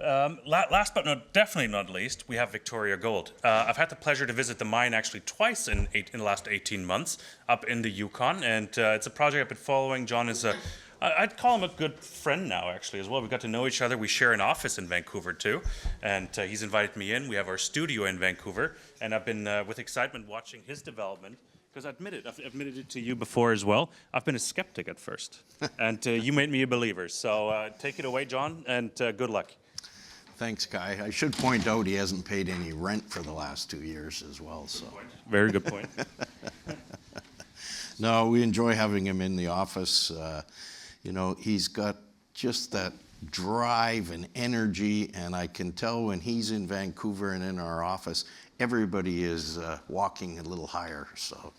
Last but definitely not least, we have Victoria Gold. I've had the pleasure to visit the mine actually twice in the last 18 months up in the Yukon, and it's a project I've been following. John is I'd call him a good friend now, actually, as well. We've got to know each other. We share an office in Vancouver, too, and he's invited me in. We have our studio in Vancouver, and I've been, with excitement, watching his development, because I've admitted it to you before as well. I've been a skeptic at first, and you made me a believer. So take it away, John, and good luck. Thanks, Kai. I should point out he hasn't paid any rent for the last 2 years as well. So very good point. No, we enjoy having him in the office. You know, he's got just that drive and energy, and I can tell when he's in Vancouver and in our office, everybody is walking a little higher. So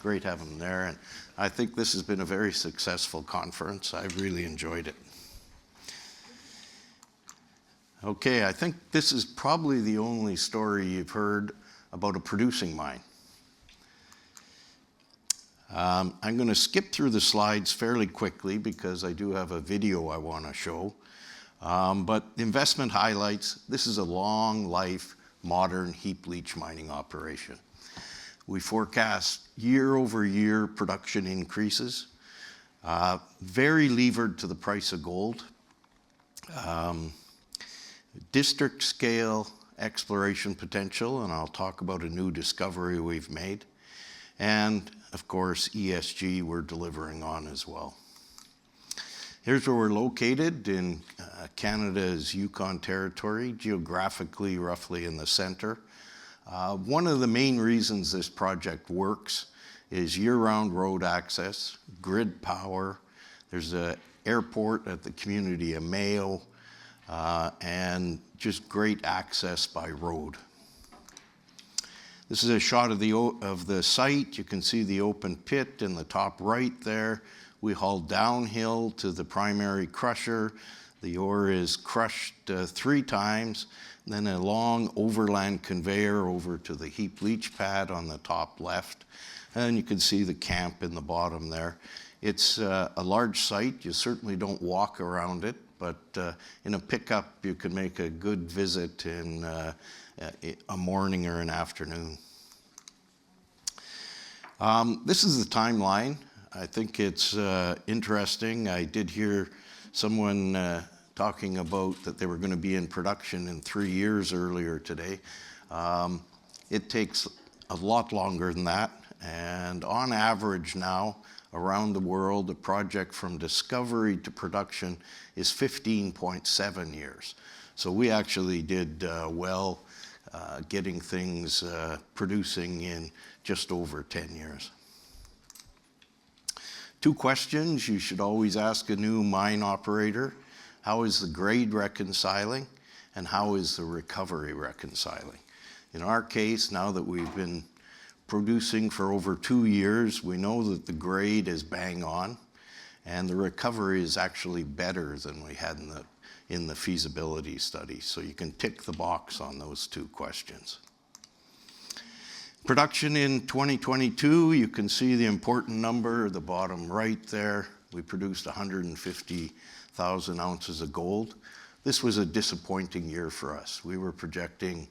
great having him there, and I think this has been a very successful conference. I've really enjoyed it. Okay, I think this is probably the only story you've heard about a producing mine. I'm going to skip through the slides fairly quickly because I do have a video I want to show. But investment highlights, this is a long life, modern heap leach mining operation. We forecast year over year production increases, very levered to the price of gold. District scale exploration potential, and I'll talk about a new discovery we've made. And of course, ESG we're delivering on as well. Here's where we're located in Canada's Yukon territory, geographically roughly in the center. One of the main reasons this project works is year-round road access, grid power. There's an airport at the community of Mayo, and just great access by road. This is a shot of the site. You can see the open pit in the top right there. We haul downhill to the primary crusher. The ore is crushed 3 times, then a long overland conveyor over to the heap leach pad on the top left. And you can see the camp in the bottom there. It's a large site. You certainly don't walk around it, but in a pickup you can make a good visit in a morning or an afternoon. This is the timeline. I think it's interesting. I did hear someone talking about that they were going to be in production in 3 years earlier today. It takes a lot longer than that, and on average now around the world, the project from discovery to production is 15.7 years. So we actually did well getting things producing in just over 10 years. 2 questions you should always ask a new mine operator. How is the grade reconciling, and how is the recovery reconciling? In our case, now that we've been producing for over 2 years, we know that the grade is bang on, and the recovery is actually better than we had in the feasibility study. So you can tick the box on those 2 questions. Production in 2022, you can see the important number, the bottom right there. We produced 150,000 ounces of gold. This was a disappointing year for us. We were projecting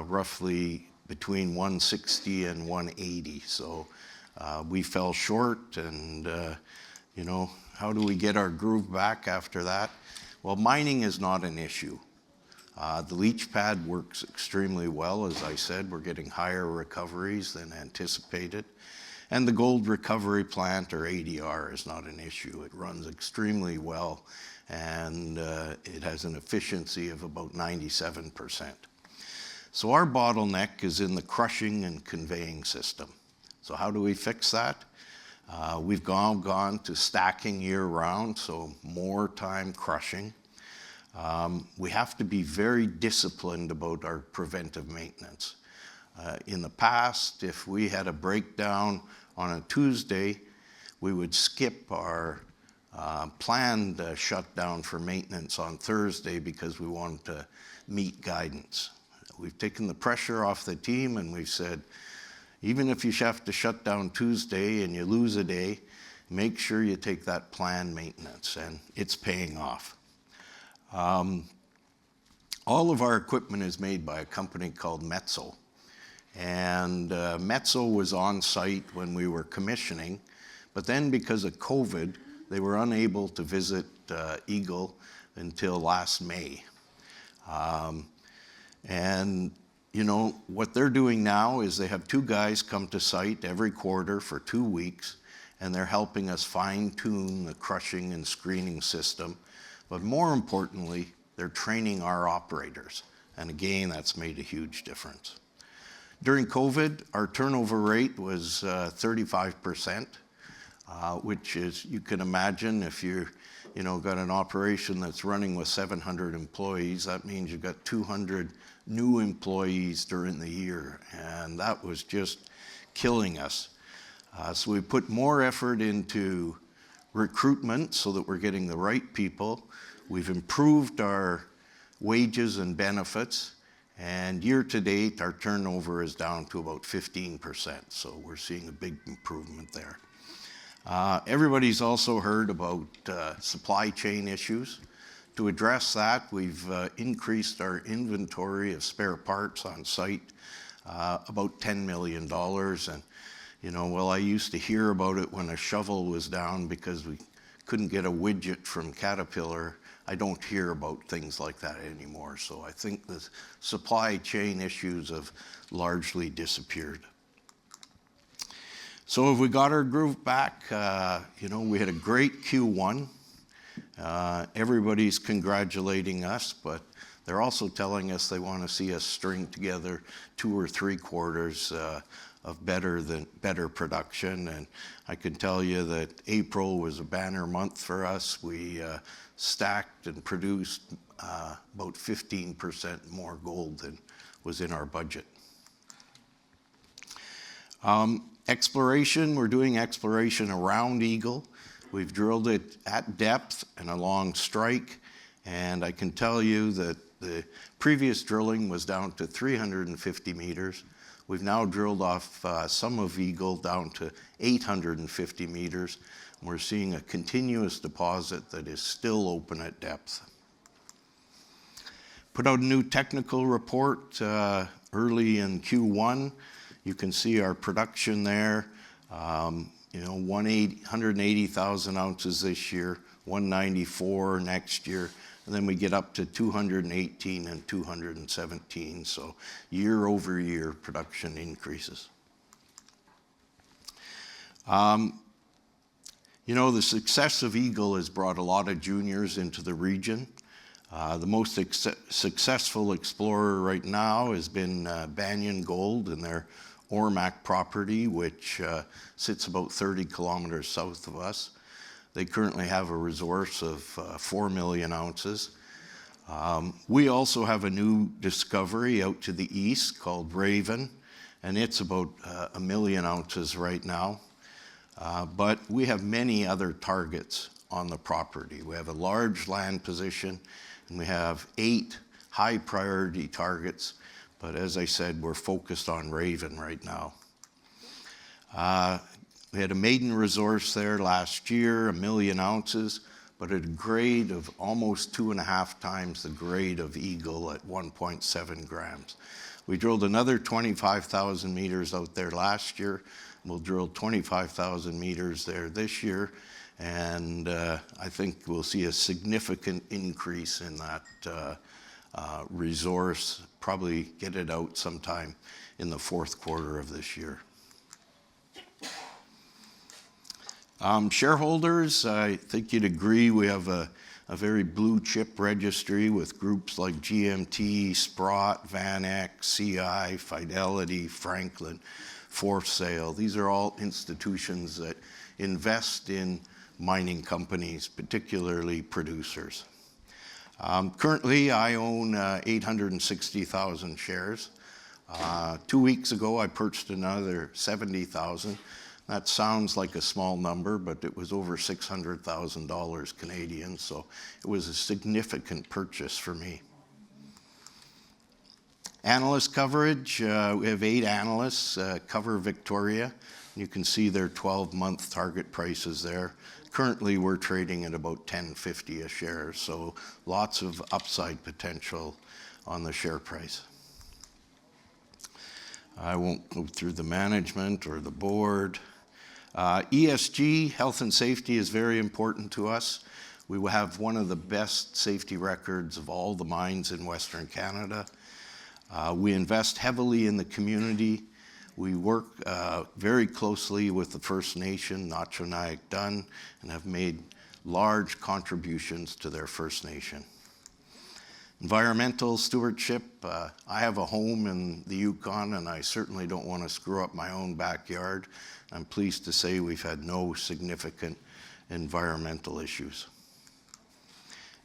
roughly between 160 and 180. So we fell short, and you know, how do we get our groove back after that? Well, mining is not an issue. The leach pad works extremely well. As I said, we're getting higher recoveries than anticipated. And the gold recovery plant, or ADR, is not an issue. It runs extremely well, and it has an efficiency of about 97%. So our bottleneck is in the crushing and conveying system. So how do we fix that? We've gone to stacking year-round, so more time crushing. We have to be very disciplined about our preventive maintenance. In the past, if we had a breakdown on a Tuesday, we would skip our planned shutdown for maintenance on Thursday because we wanted to meet guidance. We've taken the pressure off the team, and we've said, even if you have to shut down Tuesday and you lose a day, make sure you take that planned maintenance, and it's paying off. All of our equipment is made by a company called Metso. And Metso was on site when we were commissioning, but then because of COVID, they were unable to visit Eagle until last May. And you know, what they're doing now is they have 2 guys come to site every quarter for 2 weeks, and they're helping us fine-tune the crushing and screening system. But more importantly, they're training our operators. And again, that's made a huge difference. During COVID, our turnover rate was 35%, which is, you can imagine, if you're got an operation that's running with 700 employees, that means you've got 200 new employees during the year, and that was just killing us. So we put more effort into recruitment so that we're getting the right people. We've improved our wages and benefits, and year to date, our turnover is down to about 15%, so we're seeing a big improvement there. Everybody's also heard about supply chain issues. To address that, we've increased our inventory of spare parts on site about $10 million. And, well, I used to hear about it when a shovel was down because we couldn't get a widget from Caterpillar. I don't hear about things like that anymore. So I think the supply chain issues have largely disappeared. So have we got our groove back? We had a great Q1. Everybody's congratulating us, but they're also telling us they want to see us string together 2 or 3 quarters of better production. And I can tell you that April was a banner month for us. We stacked and produced about 15% more gold than was in our budget. Exploration, we're doing exploration around Eagle. We've drilled it at depth and along strike, and I can tell you that the previous drilling was down to 350 meters. We've now drilled off some of Eagle down to 850 meters. And we're seeing a continuous deposit that is still open at depth. Put out a new technical report early in Q1. You can see our production there, 180,000 ounces this year, 194 next year, and then we get up to 218 and 217. So year over year, production increases. The success of Eagle has brought a lot of juniors into the region. The most successful explorer right now has been Banyan Gold and their Ormac property, which sits about 30 kilometers south of us. They currently have a resource of 4 million ounces. We also have a new discovery out to the east called Raven, and it's about 1 million ounces right now. But we have many other targets on the property. We have a large land position, and we have 8 high priority targets. But as I said, we're focused on Raven right now. We had a maiden resource there last year, 1 million ounces, but at a grade of almost 2.5 times the grade of Eagle at 1.7 grams. We drilled another 25,000 meters out there last year. We'll drill 25,000 meters there this year, and I think we'll see a significant increase in that resource, probably get it out sometime in the 4th quarter of this year. Shareholders, I think you'd agree we have a very blue chip registry with groups like GMT, Sprott, VanEck, CI, Fidelity, Franklin, For Sale. These are all institutions that invest in mining companies, particularly producers. Currently, I own 860,000 shares. 2 weeks ago, I purchased another 70,000. That sounds like a small number, but it was over $600,000 Canadian, so it was a significant purchase for me. Analyst coverage, we have 8 analysts cover Victoria. You can see their 12-month target prices there. Currently, we're trading at about $10.50 a share, so lots of upside potential on the share price. I won't go through the management or the board. ESG, health and safety, is very important to us. We have one of the best safety records of all the mines in Western Canada. We invest heavily in the community. We work very closely with the First Nation, Natchonak-Dun, and have made large contributions to their First Nation. Environmental stewardship. I have a home in the Yukon, and I certainly don't want to screw up my own backyard. I'm pleased to say we've had no significant environmental issues.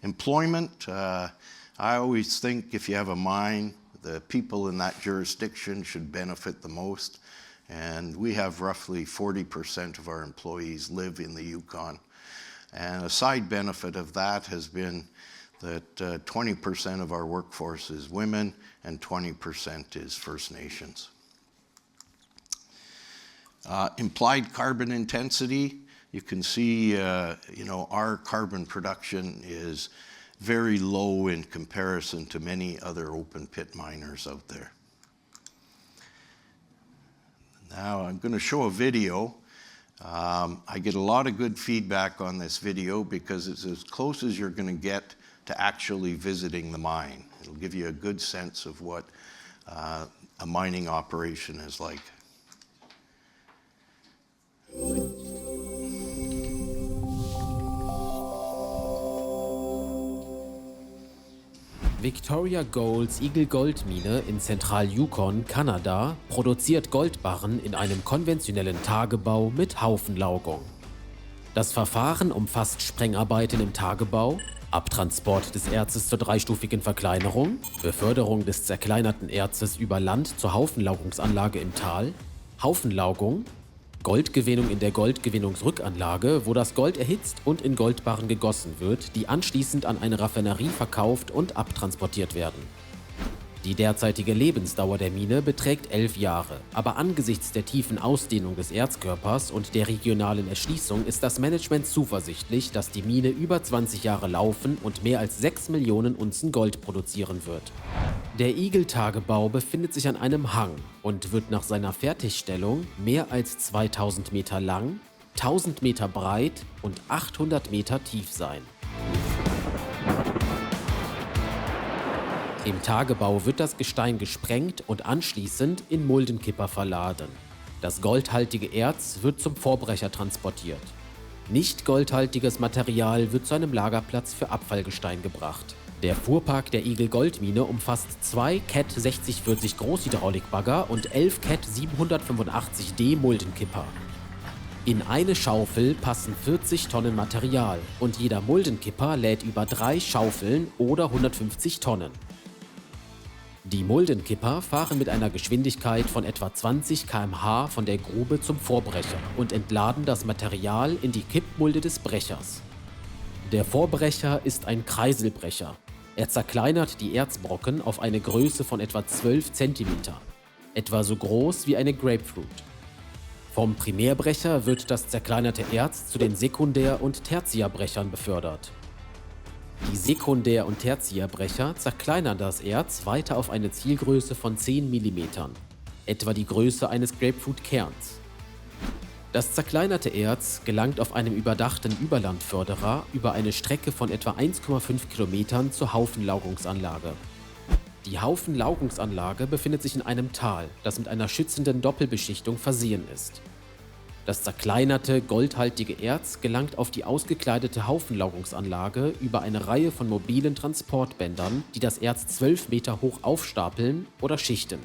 Employment. I always think if you have a mine, the people in that jurisdiction should benefit the most. And we have roughly 40% of our employees live in the Yukon. And a side benefit of that has been that 20% of our workforce is women and 20% is First Nations. Implied carbon intensity, you can see our carbon production is very low in comparison to many other open pit miners out there. Now I'm going to show a video. I get a lot of good feedback on this video because it's as close as you're going to get to actually visiting the mine. It'll give you a good sense of what a mining operation is like. Victoria Golds Eagle Goldmine in Zentral-Yukon, Kanada, produziert Goldbarren in einem konventionellen Tagebau mit Haufenlaugung. Das Verfahren umfasst Sprengarbeiten im Tagebau, Abtransport des Erzes zur dreistufigen Verkleinerung, Beförderung des zerkleinerten Erzes über Land zur Haufenlaugungsanlage im Tal, Haufenlaugung, Goldgewinnung in der Goldgewinnungsrückanlage, wo das Gold erhitzt und in Goldbarren gegossen wird, die anschließend an eine Raffinerie verkauft und abtransportiert werden. Die derzeitige Lebensdauer der Mine beträgt 11 Jahre, aber angesichts der tiefen Ausdehnung des Erzkörpers und der regionalen Erschließung ist das Management zuversichtlich, dass die Mine über 20 Jahre laufen und mehr als 6 Millionen Unzen Gold produzieren wird. Der Eagle-Tagebau befindet sich an einem Hang und wird nach seiner Fertigstellung mehr als 2000 Meter lang, 1000 Meter breit und 800 Meter tief sein. Im Tagebau wird das Gestein gesprengt und anschließend in Muldenkipper verladen. Das goldhaltige Erz wird zum Vorbrecher transportiert. Nicht goldhaltiges Material wird zu einem Lagerplatz für Abfallgestein gebracht. Der Fuhrpark der Eagle Goldmine umfasst 2 Cat 6040 Großhydraulikbagger und 11 Cat 785D Muldenkipper. In eine Schaufel passen 40 Tonnen Material und jeder Muldenkipper lädt über 3 Schaufeln oder 150 Tonnen. Die Muldenkipper fahren mit einer Geschwindigkeit von etwa 20 km/h von der Grube zum Vorbrecher und entladen das Material in die Kippmulde des Brechers. Der Vorbrecher ist ein Kreiselbrecher. Er zerkleinert die Erzbrocken auf eine Größe von etwa 12 cm, etwa so groß wie eine Grapefruit. Vom Primärbrecher wird das zerkleinerte Erz zu den Sekundär- und Tertiärbrechern befördert. Die Sekundär- und Tertiärbrecher zerkleinern das Erz weiter auf eine Zielgröße von 10 mm, etwa die Größe eines Grapefruit-Kerns. Das zerkleinerte Erz gelangt auf einem überdachten Überlandförderer über eine Strecke von etwa 1,5 Kilometern zur Haufenlaugungsanlage. Die Haufenlaugungsanlage befindet sich in einem Tal, das mit einer schützenden Doppelbeschichtung versehen ist. Das zerkleinerte, goldhaltige Erz gelangt auf die ausgekleidete Haufenlaugungsanlage über eine Reihe von mobilen Transportbändern, die das Erz 12 Meter hoch aufstapeln oder schichten.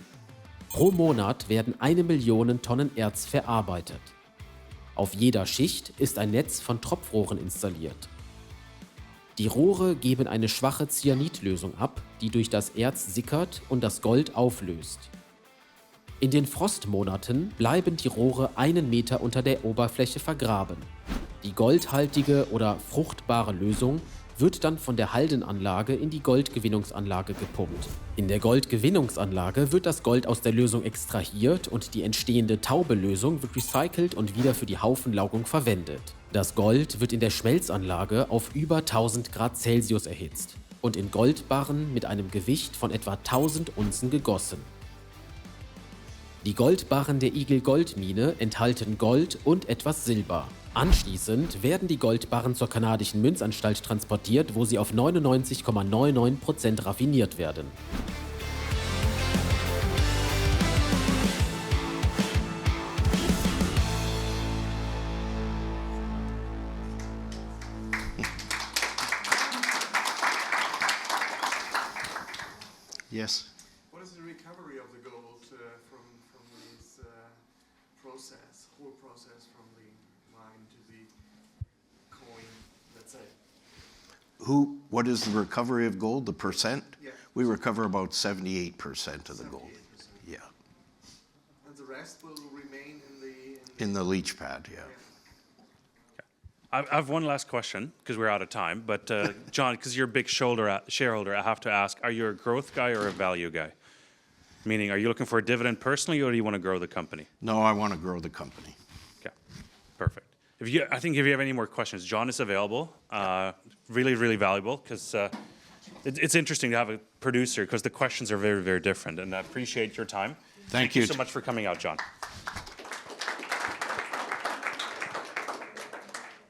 Pro Monat werden 1 Million Tonnen Erz verarbeitet. Auf jeder Schicht ist ein Netz von Tropfrohren installiert. Die Rohre geben eine schwache Cyanidlösung ab, die durch das Erz sickert und das Gold auflöst. In den Frostmonaten bleiben die Rohre 1 Meter unter der Oberfläche vergraben. Die goldhaltige oder fruchtbare Lösung wird dann von der Haldenanlage in die Goldgewinnungsanlage gepumpt. In der Goldgewinnungsanlage wird das Gold aus der Lösung extrahiert und die entstehende taube Lösung wird recycelt und wieder für die Haufenlaugung verwendet. Das Gold wird in der Schmelzanlage auf über 1000 Grad Celsius erhitzt und in Goldbarren mit einem Gewicht von etwa 1000 Unzen gegossen. Die Goldbarren der Eagle-Goldmine enthalten Gold und etwas Silber. Anschließend werden die Goldbarren zur kanadischen Münzanstalt transportiert, wo sie auf 99,99% raffiniert werden. Yes. What is the recovery of the gold from this whole process from the mine to the coin, let's say? What is the recovery of gold, the percent? Yeah. We recover about 78% of the gold. 78%. Yeah, And the rest will remain in the leach pad, yeah. I have one last question because we're out of time. But John, because you're a big shareholder, I have to ask: are you a growth guy or a value guy? Meaning, are you looking for a dividend personally, or do you want to grow the company? No, I want to grow the company. Okay, perfect. I think if you have any more questions, John is available. Really, really valuable because it's interesting to have a producer because the questions are very, very different. And I appreciate your time. Thank you so much for coming out, John.